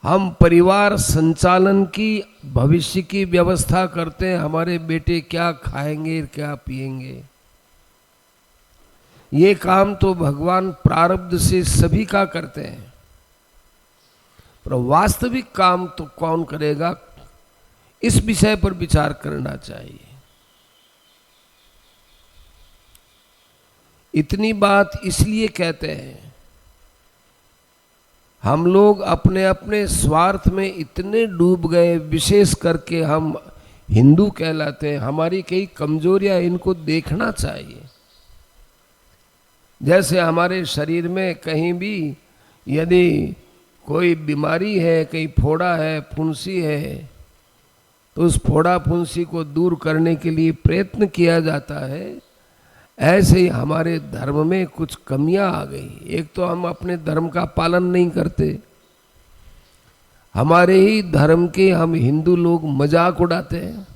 हम परिवार संचालन की भविष्य की व्यवस्था करते हैं, हमारे बेटे क्या खाएंगे क्या पिएंगे। ये काम तो भगवान प्रारब्ध से सभी का करते हैं, पर वास्तविक काम तो कौन करेगा, इस विषय पर विचार करना चाहिए। इतनी बात इसलिए कहते हैं, हम लोग अपने अपने स्वार्थ में इतने डूब गए, विशेष करके हम हिंदू कहलाते हैं। हमारी कई कमजोरियां, इनको देखना चाहिए। जैसे हमारे शरीर में कहीं भी यदि कोई बीमारी है, कहीं फोड़ा है, फुंसी है, तो उस फोड़ा फुंसी को दूर करने के लिए प्रयत्न किया जाता है। ऐसे ही हमारे धर्म में कुछ कमियां आ गई। एक तो हम अपने धर्म का पालन नहीं करते, हमारे ही धर्म के हम हिंदू लोग मजाक उड़ाते हैं।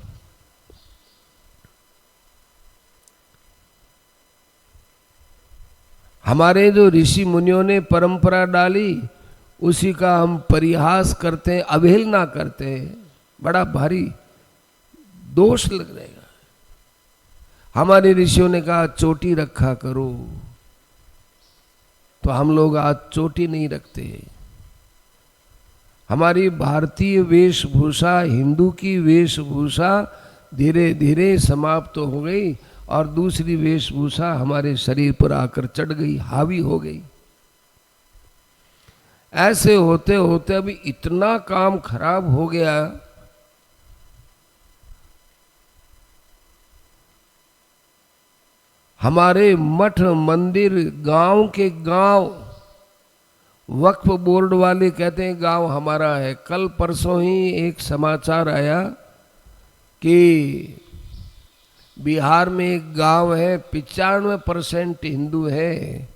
हमारे जो ऋषि मुनियों ने परंपरा डाली, उसी का हम परिहास करते हैं, अवहेलना करते हैं। बड़ा भारी दोष लग रहेगा। हमारे ऋषियों ने कहा चोटी रखा करो, तो हम लोग आज चोटी नहीं रखते। हमारी भारतीय वेशभूषा, हिंदू की वेशभूषा धीरे धीरे समाप्त हो गई और दूसरी वेशभूषा हमारे शरीर पर आकर चढ़ गई, हावी हो गई। ऐसे होते होते अभी इतना काम खराब हो गया, हमारे मठ मंदिर गांव के गांव वक्फ बोर्ड वाले कहते हैं गांव हमारा है। कल परसों ही एक समाचार आया कि बिहार में एक गांव है, 95% हिंदू है,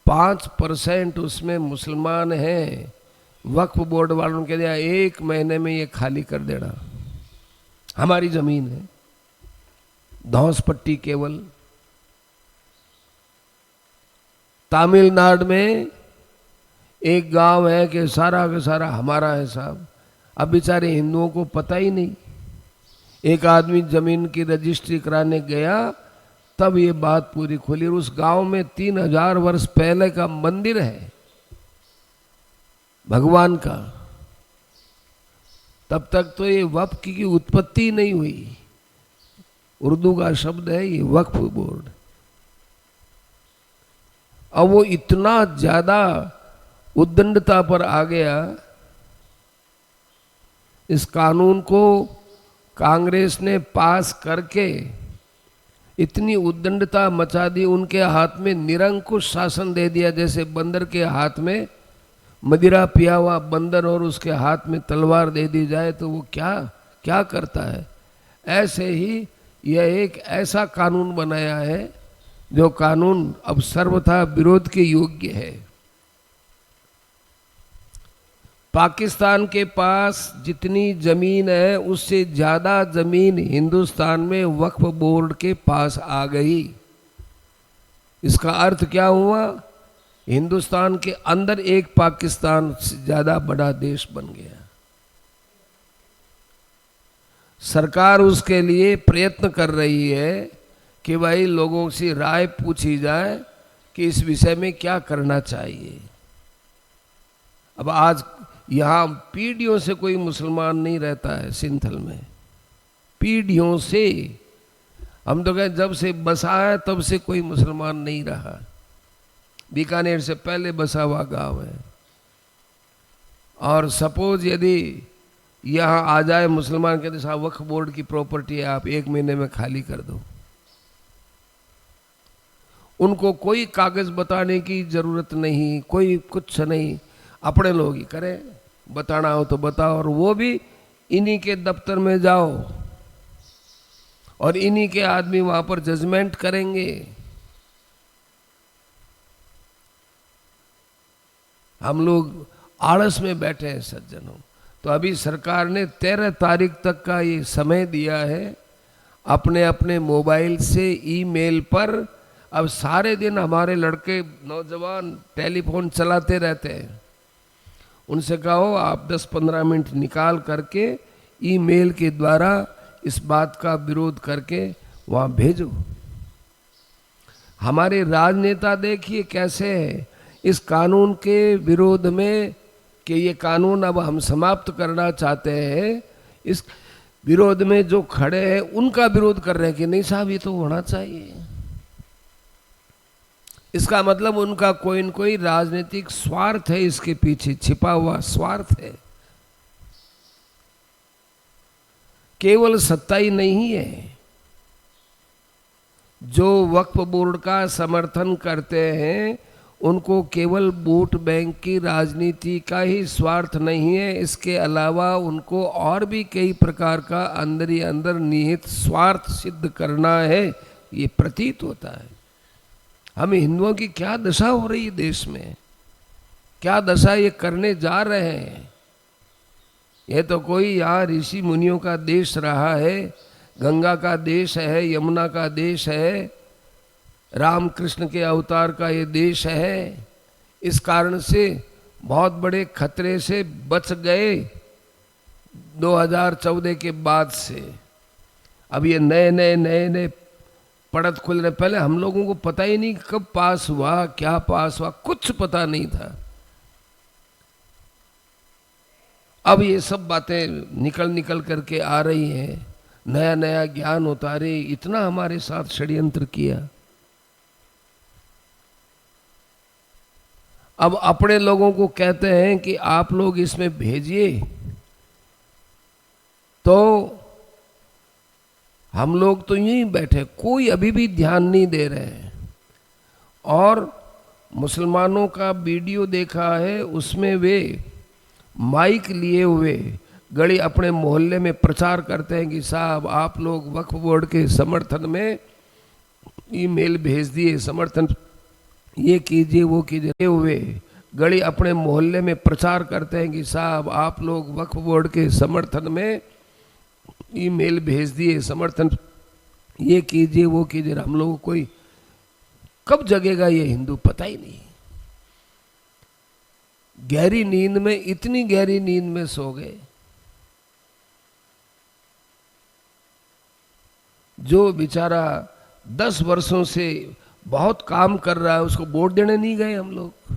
5% उसमें मुसलमान हैं। वक्फ बोर्ड वालों ने कह दिया 1 महीने में ये खाली कर देना। हमारी जमीन है, धौंस पट्टी केवल। तमिलनाडु में एक गांव है कि सारा का सारा हमारा है साहब। अब बेचारे हिंदुओं को पता ही नहीं। एक आदमी जमीन की रजिस्ट्री कराने गया, तब ये बात पूरी खुली। उस गांव में 3000 वर्ष पहले का मंदिर है भगवान का। तब तक तो ये वक्फ की उत्पत्ति नहीं हुई। उर्दू का शब्द है ये वक्फ बोर्ड। अब वो इतना ज्यादा उद्दंडता पर आ गया, इस कानून को कांग्रेस ने पास करके इतनी उद्दंडता मचा दी, उनके हाथ में निरंकुश शासन दे दिया। जैसे बंदर के हाथ में मदिरा पिया हुआ बंदर और उसके हाथ में तलवार दे दी जाए तो वो क्या क्या करता है, ऐसे ही यह एक ऐसा कानून बनाया है जो कानून अब सर्वथा विरोध के योग्य है। पाकिस्तान के पास जितनी जमीन है उससे ज्यादा जमीन हिंदुस्तान में वक्फ बोर्ड के पास आ गई। इसका अर्थ क्या हुआ, हिंदुस्तान के अंदर एक पाकिस्तान से ज्यादा बड़ा देश बन गया। सरकार उसके लिए प्रयत्न कर रही है कि भाई लोगों से राय पूछी जाए कि इस विषय में क्या करना चाहिए। अब आज यहाँ पीढ़ियों से कोई मुसलमान नहीं रहता है सिंथल में, पीढ़ियों से। हम तो कहें जब से बसा है तब से कोई मुसलमान नहीं रहा। बीकानेर से पहले बसा हुआ गांव है। और सपोज यदि यहाँ आ जाए मुसलमान, कहते साहब वक्फ बोर्ड की प्रॉपर्टी है, आप 1 महीने में खाली कर दो। उनको कोई कागज बताने की जरूरत नहीं, कोई कुछ नहीं, अपने लोग ही करें। बताना हो तो बताओ, और वो भी इन्हीं के दफ्तर में जाओ और इन्हीं के आदमी वहां पर जजमेंट करेंगे। हम लोग आलस में बैठे हैं सज्जनों। तो अभी सरकार ने 13 तारीख तक का ये समय दिया है। अपने अपने मोबाइल से ईमेल पर, अब सारे दिन हमारे लड़के नौजवान टेलीफोन चलाते रहते हैं, उनसे कहो आप 10-15 मिनट निकाल करके ईमेल के द्वारा इस बात का विरोध करके वहाँ भेजो। हमारे राजनेता देखिए कैसे है इस कानून के विरोध में कि ये कानून अब हम समाप्त करना चाहते हैं, इस विरोध में जो खड़े हैं उनका विरोध कर रहे हैं कि नहीं साहब ये तो होना चाहिए। इसका मतलब उनका कोई न कोई राजनीतिक स्वार्थ है, इसके पीछे छिपा हुआ स्वार्थ है, केवल सत्ता ही नहीं है। जो वक्फ बोर्ड का समर्थन करते हैं उनको केवल वोट बैंक की राजनीति का ही स्वार्थ नहीं है, इसके अलावा उनको और भी कई प्रकार का अंदर ही अंदर निहित स्वार्थ सिद्ध करना है, ये प्रतीत होता है। हम हिंदुओं की क्या दशा हो रही है देश में, क्या दशा ये करने जा रहे हैं। ये तो कोई यहाँ ऋषि मुनियों का देश रहा है, गंगा का देश है, यमुना का देश है, रामकृष्ण के अवतार का ये देश है। इस कारण से बहुत बड़े खतरे से बच गए 2014 के बाद से। अब ये नए नए पढ़त खुल रहे, पहले हम लोगों को पता ही नहीं कब पास हुआ, क्या पास हुआ, कुछ पता नहीं था। अब ये सब बातें निकल निकल करके आ रही हैं, नया नया ज्ञान उतारे, इतना हमारे साथ षड्यंत्र किया। अब अपने लोगों को कहते हैं कि आप लोग इसमें भेजिए, तो हम लोग तो यहीं बैठे, कोई अभी भी ध्यान नहीं दे रहे हैं। और मुसलमानों का वीडियो देखा है, उसमें वे माइक लिए हुए गड़ी अपने मोहल्ले में प्रचार करते हैं कि साहब आप लोग वक्फ बोर्ड के समर्थन में ईमेल भेज दिए, समर्थन ये कीजिए वो कीजिए हुए गड़ी अपने मोहल्ले में प्रचार करते हैं कि साहब आप लोग वक्फ बोर्ड के समर्थन में ईमेल भेज दिए, समर्थन ये कीजिए वो कीजिए। हम लोगों को कोई कब जगेगा ये हिंदू पता ही नहीं। गहरी नींद में, इतनी गहरी नींद में सो गए। जो बेचारा 10 वर्षों से बहुत काम कर रहा है उसको वोट देने नहीं गए हम लोग,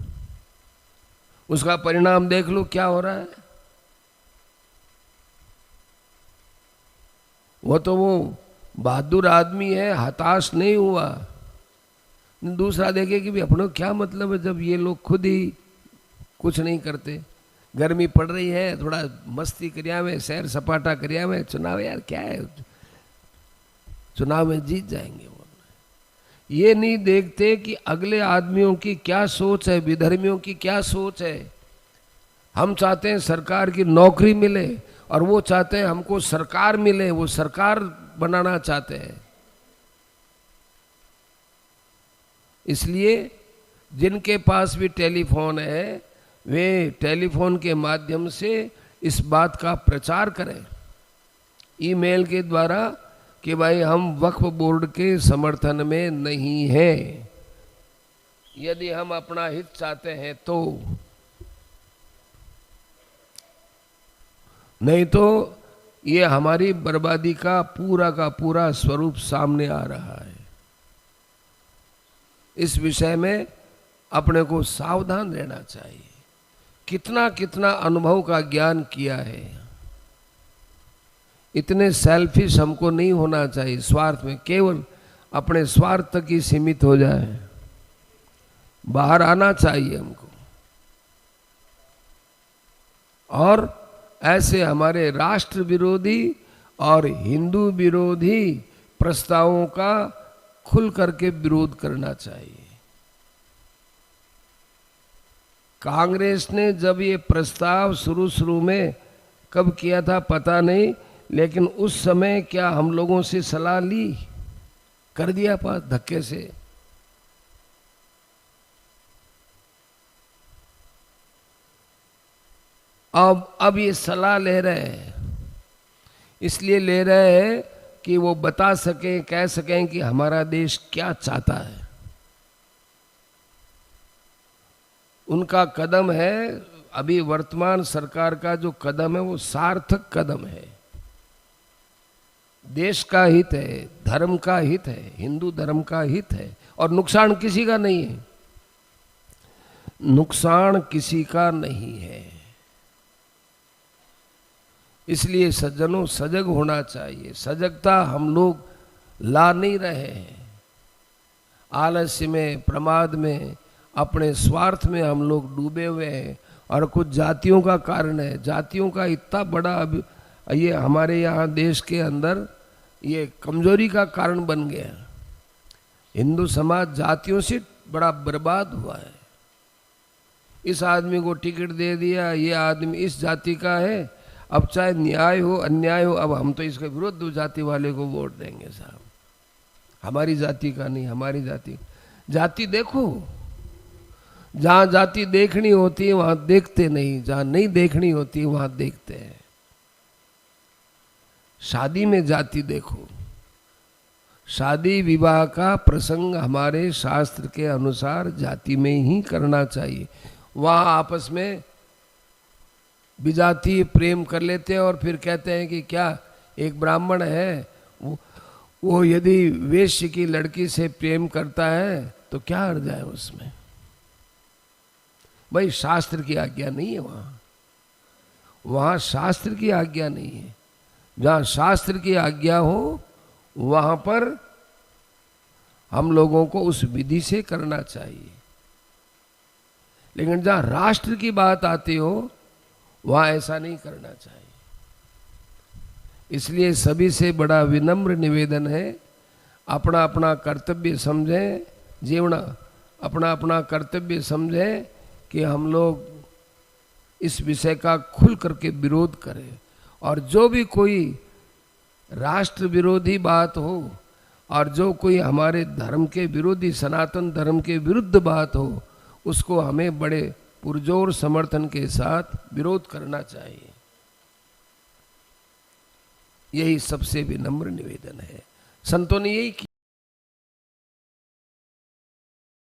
उसका परिणाम देख लो क्या हो रहा है। वो बहादुर आदमी है, हताश नहीं हुआ। दूसरा देखे कि भी अपनों क्या मतलब है जब ये लोग खुद ही कुछ नहीं करते। गर्मी पड़ रही है, थोड़ा मस्ती करिया में, सैर सपाटा करिया में, चुनाव यार क्या है, चुनाव में जीत जाएंगे। वो ये नहीं देखते कि अगले आदमियों की क्या सोच है, विधर्मियों की क्या सोच है। हम चाहते हैं सरकार की नौकरी मिले और वो चाहते हैं हमको सरकार मिले, वो सरकार बनाना चाहते हैं। इसलिए जिनके पास भी टेलीफोन है वे टेलीफोन के माध्यम से इस बात का प्रचार करें ईमेल के द्वारा कि भाई हम वक्फ बोर्ड के समर्थन में नहीं हैं, यदि हम अपना हित चाहते हैं तो। नहीं तो ये हमारी बर्बादी का पूरा स्वरूप सामने आ रहा है। इस विषय में अपने को सावधान रहना चाहिए। कितना कितना अनुभव का ज्ञान किया है। इतने सेल्फिश हमको नहीं होना चाहिए, स्वार्थ में केवल अपने स्वार्थ तक ही सीमित हो जाए। बाहर आना चाहिए हमको। और ऐसे हमारे राष्ट्र विरोधी और हिंदू विरोधी प्रस्तावों का खुल करके विरोध करना चाहिए। कांग्रेस ने जब ये प्रस्ताव शुरू में कब किया था पता नहीं, लेकिन उस समय क्या हम लोगों से सलाह ली, कर दिया पास धक्के से। अब ये सलाह ले रहे हैं, इसलिए ले रहे हैं कि वो बता सकें, कह सकें कि हमारा देश क्या चाहता है। उनका कदम है अभी वर्तमान सरकार का जो कदम है वो सार्थक कदम है। देश का हित है, धर्म का हित है, हिंदू धर्म का हित है, और नुकसान किसी का नहीं है। नुकसान किसी का नहीं है। इसलिए सज्जनों, सजग होना चाहिए। सजगता हम लोग ला नहीं रहे हैं। आलस्य में, प्रमाद में, अपने स्वार्थ में हम लोग डूबे हुए हैं, और कुछ जातियों का कारण है। जातियों का इतना बड़ा अब ये हमारे यहाँ देश के अंदर ये कमजोरी का कारण बन गया। हिंदू समाज जातियों से बड़ा बर्बाद हुआ है। इस आदमी को टिकट दे दिया, ये आदमी इस जाति का है, अब चाहे न्याय हो अन्याय हो, अब हम तो इसके विरुद्ध जाति वाले को वोट देंगे साहब। हमारी जाति का नहीं, हमारी जाति। जाति देखो, जहां जाति देखनी होती है वहां देखते नहीं, जहां नहीं देखनी होती है वहां देखते हैं। शादी में जाति देखो। शादी विवाह का प्रसंग हमारे शास्त्र के अनुसार जाति में ही करना चाहिए। वहां आपस में विजातीय प्रेम कर लेते हैं और फिर कहते हैं कि क्या एक ब्राह्मण है, वो यदि वेश्य की लड़की से प्रेम करता है तो क्या अर्थ है उसमें? भाई शास्त्र की आज्ञा नहीं है वहां शास्त्र की आज्ञा नहीं है। जहां शास्त्र की आज्ञा हो वहां पर हम लोगों को उस विधि से करना चाहिए। लेकिन जहां राष्ट्र की बात आती हो वहां ऐसा नहीं करना चाहिए। इसलिए सभी से बड़ा विनम्र निवेदन है, अपना अपना कर्तव्य समझें, जीवना अपना अपना कर्तव्य समझें कि हम लोग इस विषय का खुल करके विरोध करें। और जो भी कोई राष्ट्र विरोधी बात हो और जो कोई हमारे धर्म के विरोधी, सनातन धर्म के विरुद्ध बात हो, उसको हमें बड़े पुरजोर समर्थन के साथ विरोध करना चाहिए। यही सबसे विनम्र निवेदन है। संतों ने यही किया।